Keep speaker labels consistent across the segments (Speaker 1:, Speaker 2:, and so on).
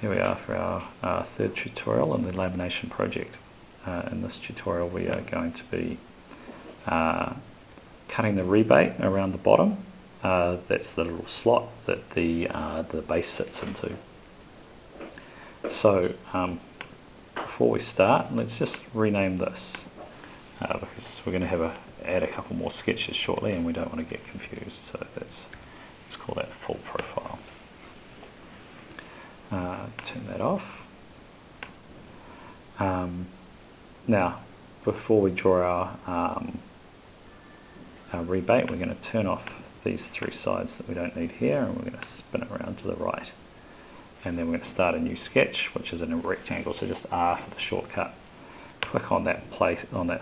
Speaker 1: Here we are for our third tutorial in the lamination project. In this tutorial we are going to be cutting the rebate around the bottom. That's the little slot that the base sits into. So before we start, let's just rename this because we're going to add a couple more sketches shortly and we don't want to get confused, so let's call that full profile. Turn that off. Now, before we draw our rebate, we're going to turn off these three sides that we don't need here, and we're going to spin it around to the right. And then we're going to start a new sketch, which is in a rectangle, so just R for the shortcut. Click on that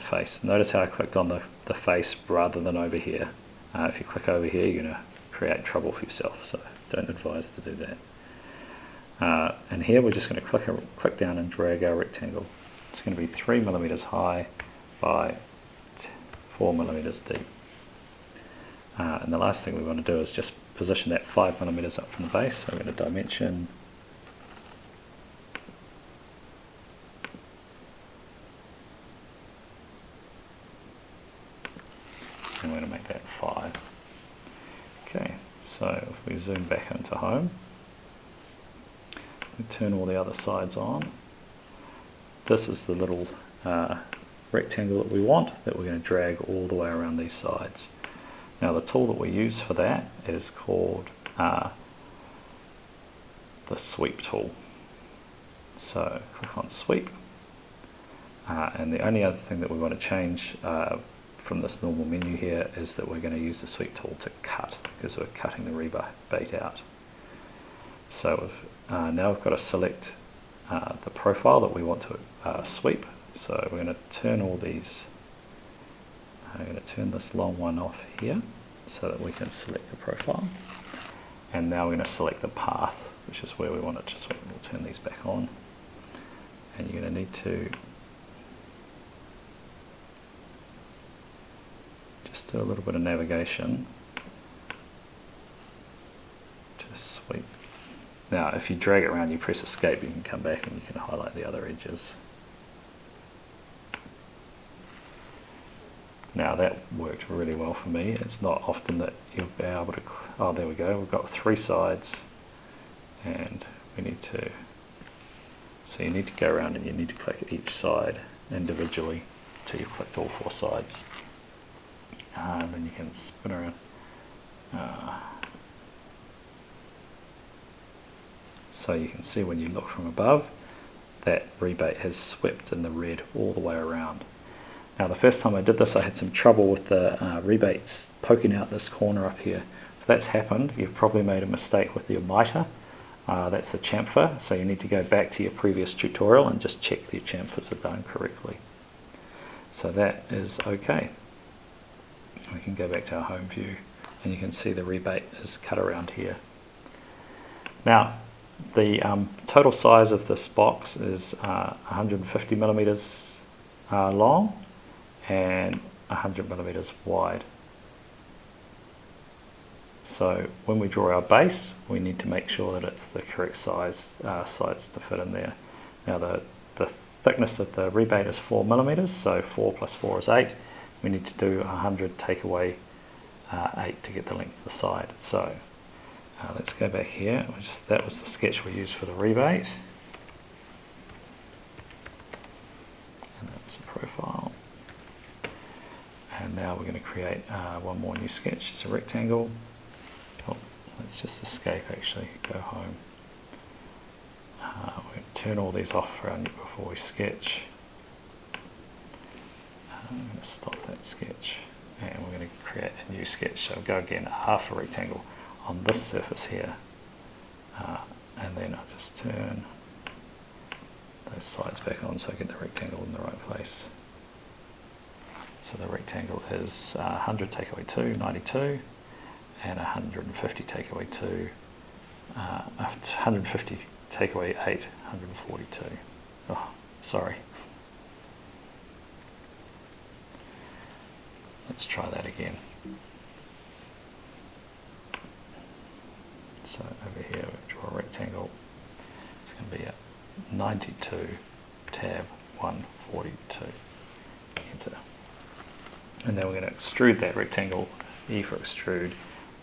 Speaker 1: face. Notice how I clicked on the face rather than over here. If you click over here, you're going to create trouble for yourself, so don't advise to do that. And here we're just going to click down and drag our rectangle. It's going to be 3 millimeters high by 4 millimeters deep. And the last thing we want to do is just position that 5 millimeters up from the base. So we're going to dimension. And we're going to make that 5. Okay, so if we zoom back into home, we turn all the other sides on. This is the little rectangle that we want, that we're going to drag all the way around these sides. Now the tool that we use for that is called the sweep tool. So click on sweep, and the only other thing that we want to change from this normal menu here is that we're going to use the sweep tool to cut, because we're cutting the rebate out. So now we've got to select the profile that we want to sweep. So we're going to turn all these, I'm going to turn this long one off here so that we can select the profile. And now we're going to select the path, which is where we want it to sweep. We'll turn these back on. And you're going to need to just do a little bit of navigation to sweep. Now if you drag it around, you press escape, you can come back and you can highlight the other edges. Now that worked really well for me. It's not often that you'll be able to, oh there we go, we've got 3 sides and we need to, so you need to go around and you need to click each side individually until you've clicked all 4 sides. And then you can spin around. So you can see when you look from above, that rebate has swept in the red all the way around. Now the first time I did this, I had some trouble with the rebates poking out this corner up here. If that's happened, you've probably made a mistake with your mitre. That's the chamfer, so you need to go back to your previous tutorial and just check the chamfers are done correctly. So that is okay. We can go back to our home view and you can see the rebate is cut around here. Now the total size of this box is 150 millimeters long and 100 millimeters wide. So when we draw our base, we need to make sure that it's the correct size sides to fit in there. Now the thickness of the rebate is 4 millimeters, so 4 plus 4 is 8. We need to do 100 take away 8 to get the length of the side. So let's go back here. That was the sketch we used for the rebate. And that was a profile. And now we're going to create one more new sketch. It's a rectangle. Oh, let's just escape actually, go home. We're going to turn all these off before we sketch. I'm going to stop that sketch and we're going to create a new sketch. So go again, half a rectangle on this surface here, and then I'll just turn those sides back on so I get the rectangle in the right place. So the rectangle is 100 take away 2, 92, and 150 take away 2, 150 take away 8, 142. Oh, sorry. Let's try that again. So over here we draw a rectangle. going to be at 92, tab 142. Enter. And then we're going to extrude that rectangle, E for extrude,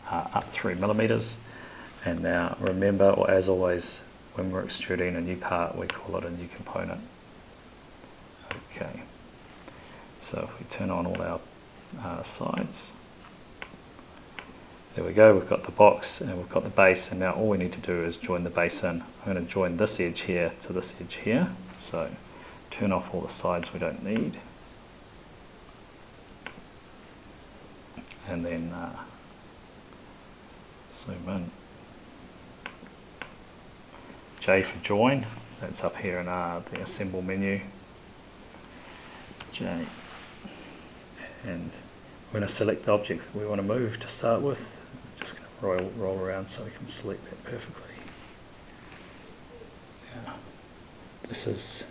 Speaker 1: up 3 millimeters. And now remember, or as always, when we're extruding a new part, we call it a new component. Okay, so if we turn on all our sides, there we go, we've got the box and we've got the base, and now all we need to do is join the base in. I'm going to join this edge here to this edge here, so turn off all the sides we don't need, and then zoom in. J for join, that's up here in the assemble menu. J, and we're going to select the object that we want to move to start with. Just going to roll around so we can select that perfectly. Yeah. This is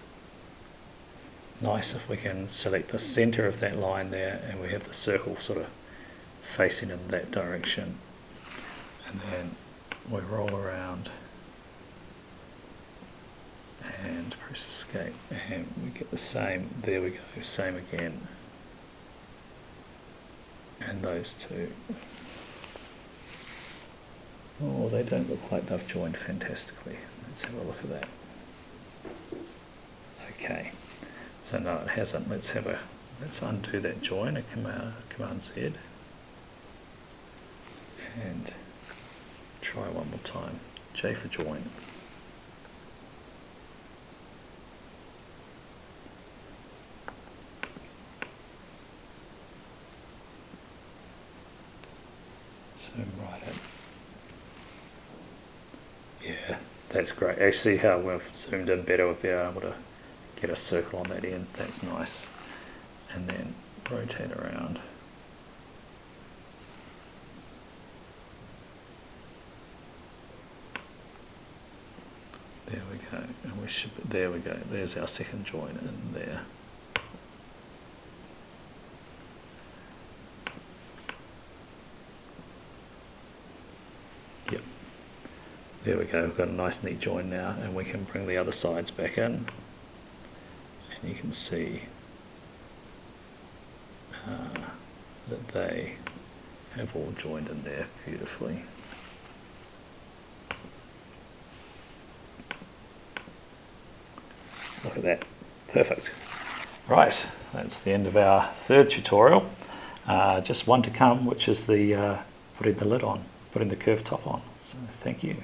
Speaker 1: nice if we can select the center of that line there and we have the circle sort of facing in that direction. And then we roll around and press escape, and we get the same. There we go, same again. And those two. Oh, they don't look like they've joined fantastically. Let's have a look at that. Okay, so no, it hasn't. Let's undo that join. A Command Z, and try one more time. J for join. Zoom right in. Yeah, that's great. Actually, how we've zoomed in better, we'll be able to get a circle on that end. That's nice. And then rotate around. There we go. And we should. There we go. There's our second join in there. Yep. There we go. We've got a nice neat join now, and we can bring the other sides back in, and you can see that they have all joined in there beautifully. Look at that. Perfect. Right, that's the end of our third tutorial. Just one to come, which is the putting the lid on, putting the curved top on. So thank you.